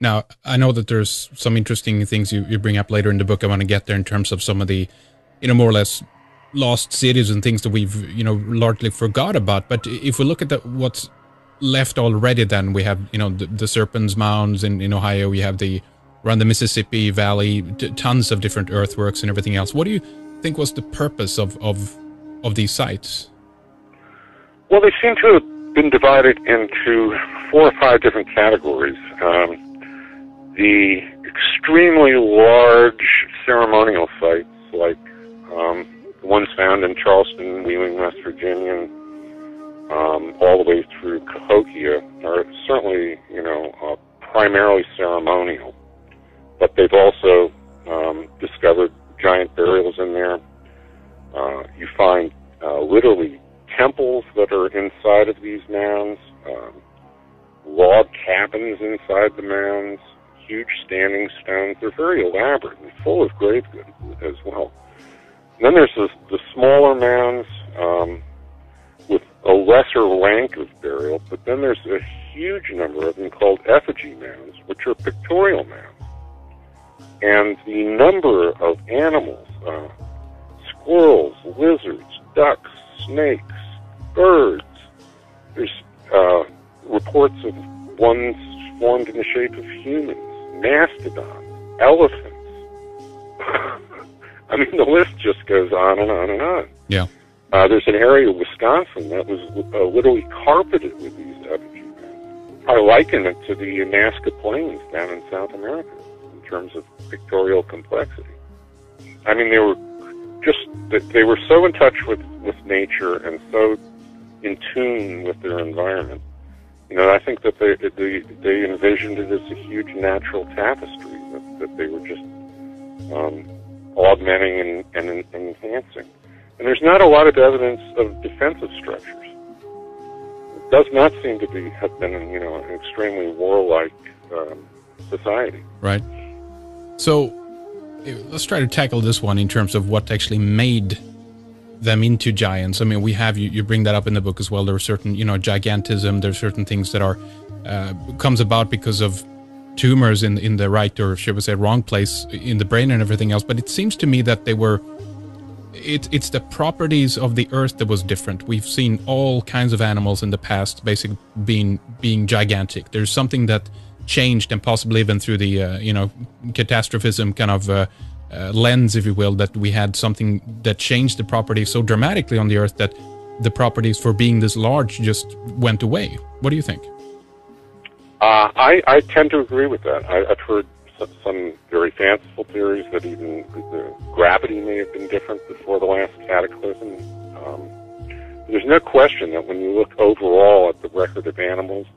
Now, I know that there's some interesting things you bring up later in the book. I want to get there in terms of some of the, more or less lost cities and things that we've, largely forgot about. But if we look at what's left already, then we have, the Serpent's Mounds in Ohio. We have around the Mississippi Valley, tons of different earthworks and everything else. What do you think was the purpose of these sites? Well, they seem to have been divided into 4 or 5 different categories. The extremely large ceremonial sites, like the ones found in Charleston, Wheeling, West Virginia, all the way through Cahokia, are certainly, primarily ceremonial. But they've also discovered giant burials in there. You find literally temples that are inside of these mounds, log cabins inside the mounds, huge standing stones. They're very elaborate and full of grave goods as well. And then there's the smaller mounds with a lesser rank of burial, but then there's a huge number of them called effigy mounds, which are pictorial mounds. And the number of animals, squirrels, lizards, ducks, snakes, birds, there's reports of ones formed in the shape of humans, mastodons, elephants. I mean, the list just goes on and on and on. Yeah. There's an area of Wisconsin that was literally carpeted with these effigy mounds. I liken it to the Nazca Plains down in South America in terms of pictorial complexity. I mean, they were so in touch with nature and so in tune with their environment. I think that they envisioned it as a huge natural tapestry that they were just augmenting and enhancing. And there's not a lot of evidence of defensive structures. It does not seem to have been an extremely warlike society. Right. So let's try to tackle this one in terms of what actually made them into giants. I mean, we have you bring that up in the book as well. There are certain gigantism. There are certain things that are comes about because of tumors in the right, or should we say wrong place in the brain and everything else. But it seems to me that they were it's the properties of the earth that was different. We've seen all kinds of animals in the past basically being gigantic. There's something that changed, and possibly even through the catastrophism kind of lens, if you will, that we had something that changed the properties so dramatically on the earth that the properties for being this large just went away. What do you think? I tend to agree with that. I've heard some very fanciful theories that even the gravity may have been different before the last cataclysm. There's no question that when you look overall at the record of animals,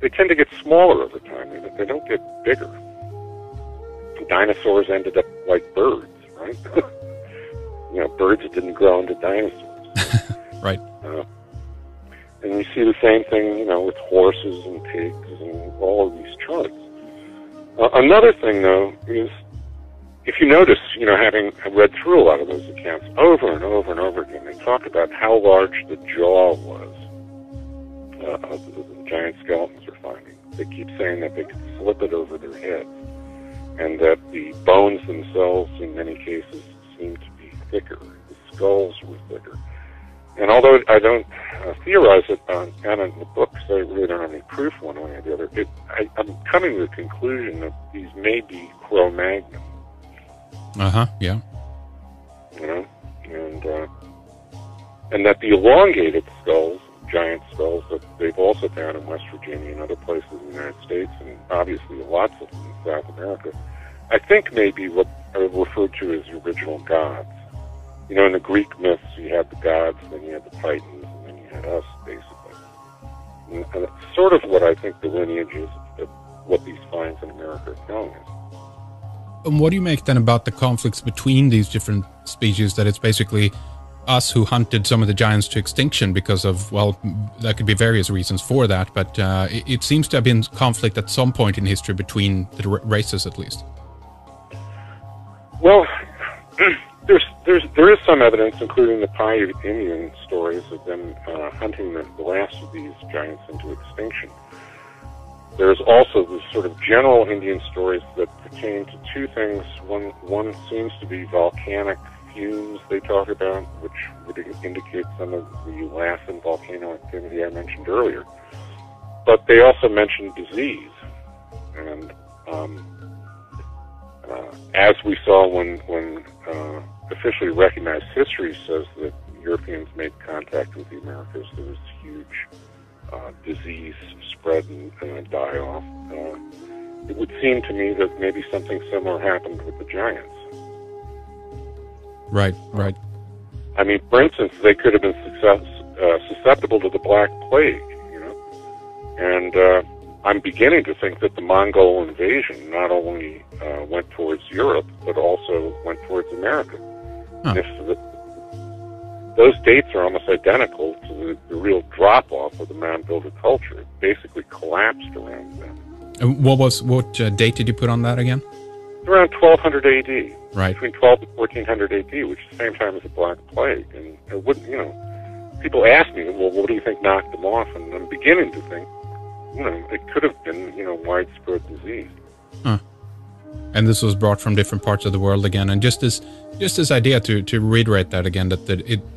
they tend to get smaller over time. They don't get bigger. Dinosaurs ended up like birds, right? Birds didn't grow into dinosaurs. Right. And you see the same thing, with horses and pigs and all of these charts. Another thing, though, is if you notice, having read through a lot of those accounts over and over and over again, they talk about how large the jaw was of the giant skeletons they're finding. They keep saying that they could slip it over their heads, and that the bones themselves, in many cases, seem to be thicker. The skulls were thicker. And although I don't theorize it on in the books, I really don't have any proof one way or the other. I'm coming to the conclusion that these may be Cro-Magnon. Yeah. And that the elongated skulls, giant skulls that they've also found in West Virginia and other places in the United States, and obviously lots of them in South America, I think may be what are referred to as the original gods. In the Greek myths, you had the gods, then you had the Titans, and then you had us, basically. And it's sort of what I think the lineage is of what these finds in America are telling us. And what do you make then about the conflicts between these different species, that it's basically us who hunted some of the giants to extinction because of, well, there could be various reasons for that, but it seems to have been conflict at some point in history between the races, at least. Well, there is some evidence, including the Paiute Indian stories of them hunting the last of these giants into extinction. There's also the sort of general Indian stories that pertain to two things. One seems to be volcanic fumes they talk about, which would indicate some of the Lassen volcano activity I mentioned earlier. But they also mention disease. And as we saw when officially recognized history says that Europeans made contact with the Americas, there was huge disease spread and die off. It would seem to me that maybe something similar happened with the giants. Right. I mean, for instance, they could have been susceptible to the Black Plague, and I'm beginning to think that the Mongol invasion not only went towards Europe, but also went towards America. Huh. Those dates are almost identical to the real drop-off of the mound builder culture. It basically collapsed around then. And what date did you put on that again? Around 1200 AD. Right. Between 12 and 1400 AD, which is the same time as the Black Plague. And it wouldn't, people ask me, well, what do you think knocked them off? And I'm beginning to think, it could have been, widespread disease. Huh. And this was brought from different parts of the world again. And just this idea to reiterate that again, that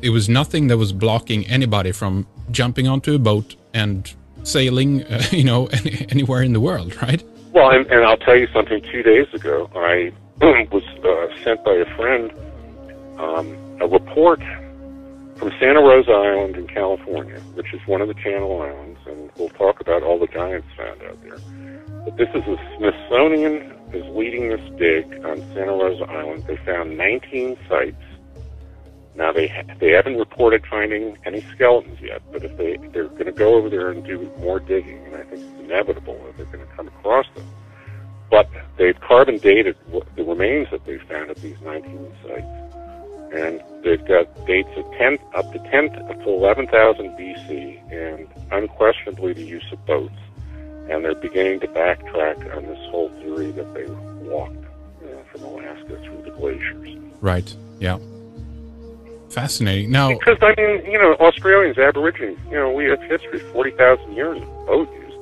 it was nothing that was blocking anybody from jumping onto a boat and sailing, anywhere in the world, right? Well, and I'll tell you something. 2 days ago, I was sent by a friend a report from Santa Rosa Island in California, which is one of the Channel Islands, and we'll talk about all the giants found out there. But this is the Smithsonian is leading this dig on Santa Rosa Island. They found 19 sites. Now, they haven't reported finding any skeletons yet, but if they're going to go over there and do more digging, and I think it's inevitable that they're going to come across them. But they've carbon dated the remains that they found at these 19 sites, and they've got dates of up to 11,000 BC, and unquestionably the use of boats. And they're beginning to backtrack on this whole theory that they walked from Alaska through the glaciers. Right. Yeah. Fascinating. Now, because Australians, Aborigines, we have history, 40,000 years of boat use.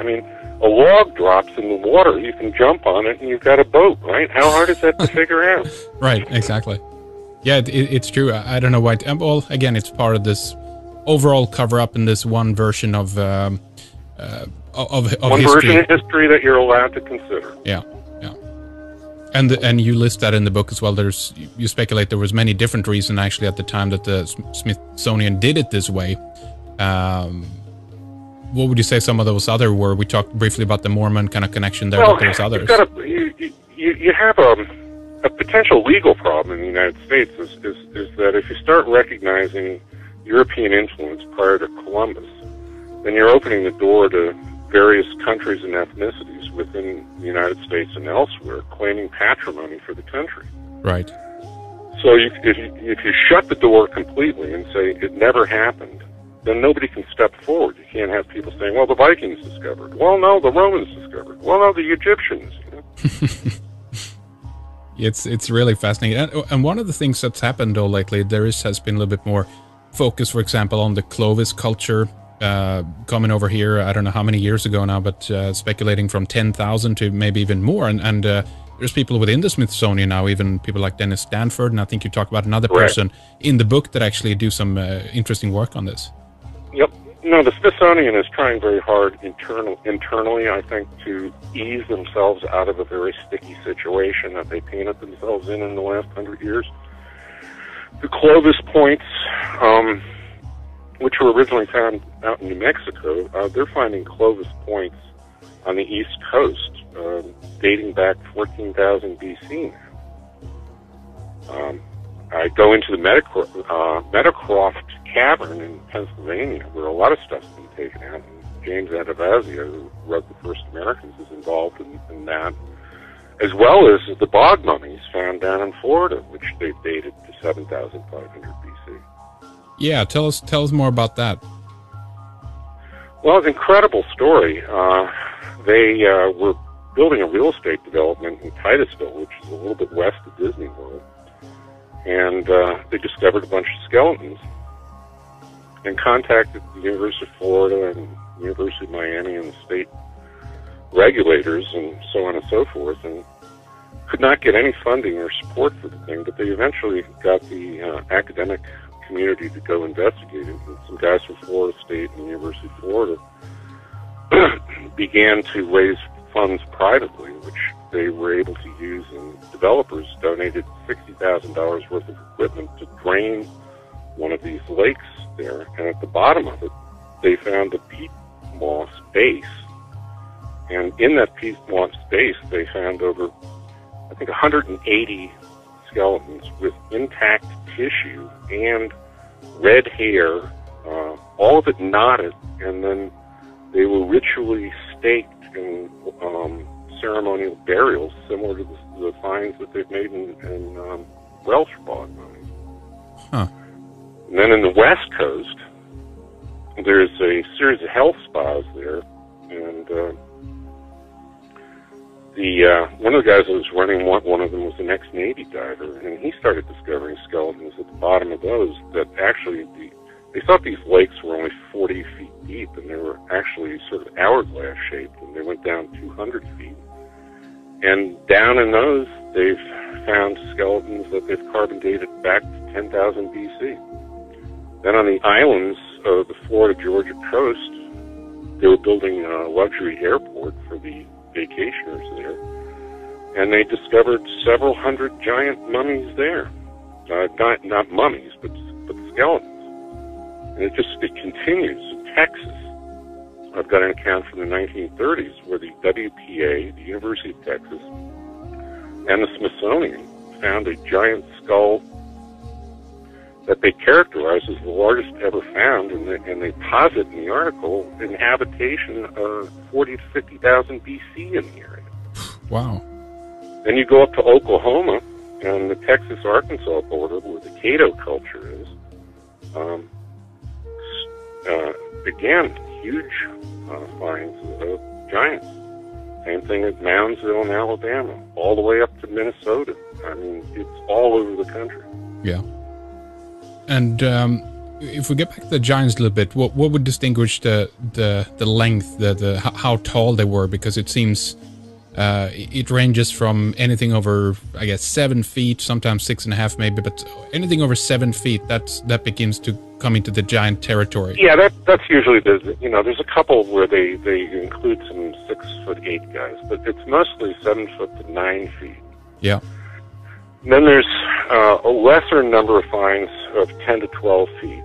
I mean, a log drops in the water, you can jump on it, and you've got a boat, right? How hard is that to figure out? Right. Exactly. Yeah, it's true. I don't know why. Well, again, it's part of this overall cover-up in this one version of one history. version of history that you're allowed to consider. Yeah. And you list that in the book as well. You speculate there was many different reasons actually at the time that the Smithsonian did it this way. What would you say some of those other were? We talked briefly about the Mormon kind of connection there, but there's others. You have a potential legal problem in the United States is that if you start recognizing European influence prior to Columbus, then you're opening the door to various countries and ethnicities within the United States and elsewhere claiming patrimony for the country. Right. So if you shut the door completely and say it never happened, then nobody can step forward. You can't have people saying, well, the Vikings discovered. Well, no, the Romans discovered. Well, no, the Egyptians. It's really fascinating. And one of the things that's happened, though, lately, has been a little bit more focus, for example, on the Clovis culture coming over here. I don't know how many years ago now, but speculating from 10,000 to maybe even more. And there's people within the Smithsonian now, even people like Dennis Stanford, and I think you talk about another person in the book that actually do some interesting work on this. Yep. No, the Smithsonian is trying very hard internally, I think, to ease themselves out of a very sticky situation that they painted themselves in the last 100 years. The Clovis points, which were originally found out in New Mexico, they're finding Clovis points on the East Coast, dating back 14,000 BC now. I go into the Meadowcroft Cavern in Pennsylvania, where a lot of stuff's been taken out. And James Anavazia, who wrote The First Americans, is involved in that, as well as the bog mummies found down in Florida, which they've dated to 7,500 BC. Yeah, tell us more about that. Well, it's an incredible story. They were building a real estate development in Titusville, which is a little bit west of Disney World, and they discovered a bunch of skeletons and contacted the University of Florida and University of Miami and the state regulators and so on and so forth, and could not get any funding or support for the thing, but they eventually got the academic community to go investigate it. And some guys from Florida State and the University of Florida began to raise funds privately, which they were able to use, and developers donated $60,000 worth of equipment to drain one of these lakes there, and at the bottom of it, they found a peat moss base, and in that peat moss base, they found over, I think, 180 skeletons with intact tissue and red hair, all of it knotted, and then they were ritually staked in ceremonial burials similar to the finds that they've made in Welsh bog mummies. Huh. And then in the West Coast, there's a series of health spas there, and one of the guys that was running one of them was an ex-Navy diver, and he started discovering skeletons at the bottom of those that actually, they thought these lakes were only 40 feet deep, and they were actually sort of hourglass shaped, and they went down 200 feet. And down in those, they've found skeletons that they've carbon dated back to 10,000 BC. Then on the islands of the Florida-Georgia coast, they were building a luxury airport for the vacationers there, and they discovered several hundred giant mummies there. Not mummies, but skeletons. And it continues. In Texas, I've got an account from the 1930s where the WPA, the University of Texas, and the Smithsonian found a giant skull that they characterize as the largest ever found, and they posit in the article an habitation of 40 to 50,000 BC in the area. Wow. Then you go up to Oklahoma and the Texas-Arkansas border where the Caddo culture is. Again, huge finds of giants. Same thing at Moundsville in Alabama, all the way up to Minnesota. I mean, it's all over the country. Yeah. And if we get back to the giants a little bit, what would distinguish the length, how tall they were? Because it seems it ranges from anything over, I guess, 7 feet, sometimes 6.5 maybe, but anything over 7 feet, that begins to come into the giant territory. Yeah, that's usually there's a couple where they include some 6'8" guys, but it's mostly 7 foot to 9 feet. Yeah. And then there's a lesser number of finds of 10 to 12 feet.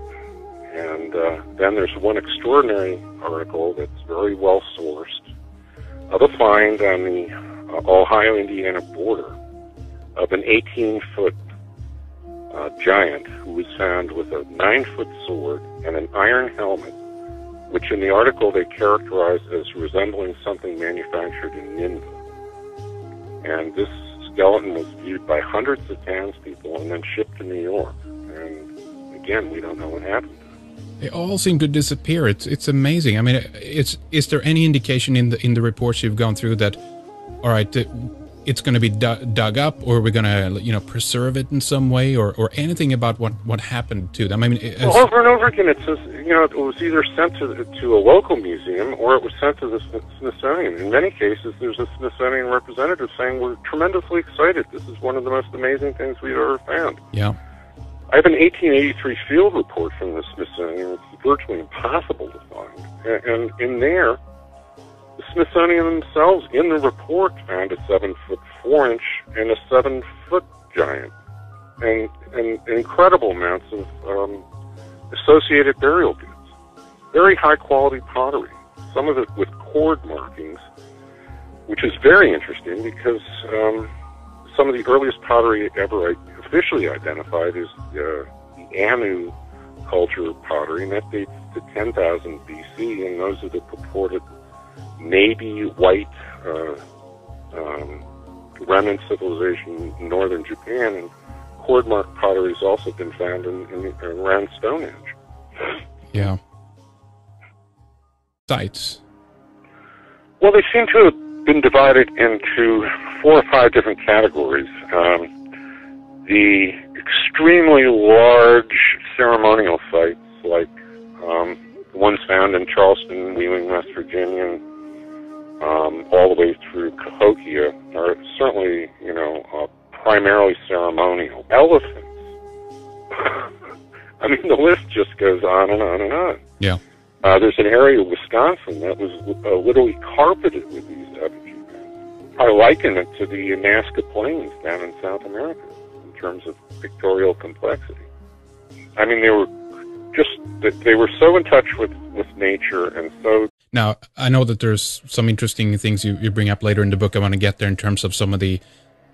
And then there's one extraordinary article that's very well sourced of a find on the Ohio-Indiana border of an 18-foot giant who was found with a 9-foot sword and an iron helmet, which in the article they characterized as resembling something manufactured in Nineveh. And this skeleton was viewed by hundreds of townspeople and then shipped to New York. And again, we don't know what happened. They all seem to disappear. It's amazing. I mean, is there any indication in the reports you've gone through that, all right, it's going to be dug up, or we're going to preserve it in some way, or anything about what happened to them? I mean, over and over again, it says it was either sent to a local museum or it was sent to the Smithsonian. In many cases, there's a Smithsonian representative saying we're tremendously excited. This is one of the most amazing things we've ever found. Yeah. I have an 1883 field report from the Smithsonian. It's virtually impossible to find. And in there, the Smithsonian themselves, in the report, found a 7-foot 4-inch and a 7-foot giant, and incredible amounts of associated burial goods. Very high-quality pottery, some of it with cord markings, which is very interesting because some of the earliest pottery ever officially identified is the Anu culture pottery, and that dates to 10,000 BC, and those are the purported navy white remnant civilization in northern Japan, and cord-marked pottery has also been found around Stonehenge. Yeah. Sites. Well, they seem to have been divided into 4 or 5 different categories. The extremely large ceremonial sites, like the ones found in Charleston, Wheeling, West Virginia, all the way through Cahokia, are certainly, primarily ceremonial. Elephants. I mean, the list just goes on and on and on. Yeah. There's an area of Wisconsin that was literally carpeted with these effigy mounds. I liken it to the Nazca Plains down in South America in terms of pictorial complexity. I mean, they were so in touch with nature and so... Now, I know that there's some interesting things you bring up later in the book. I want to get there in terms of some of the,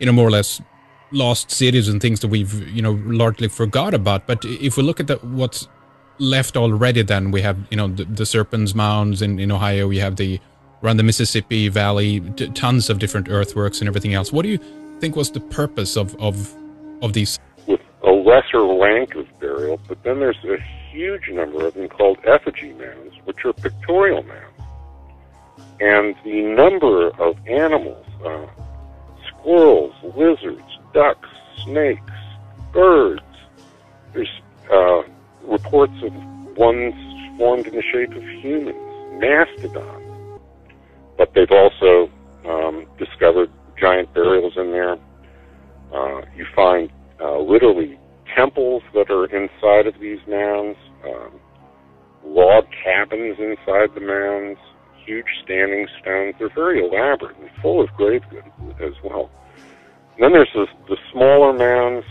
more or less lost cities and things that we've, largely forgot about. But if we look at what's left already, then we have, the Serpent's Mounds in Ohio. We have around the Mississippi Valley, tons of different earthworks and everything else. What do you think was the purpose of these? With a lesser rank of burial, but then there's a huge number of them called effigy mounds, which are pictorial mounds. And the number of animals, squirrels, lizards, ducks, snakes, birds, there's reports of ones formed in the shape of humans, mastodons. But they've also discovered giant burials in there. You find literally temples that are inside of these mounds, log cabins inside the mounds, huge standing stones. They're very elaborate and full of grave goods as well. And then there's the smaller mounds.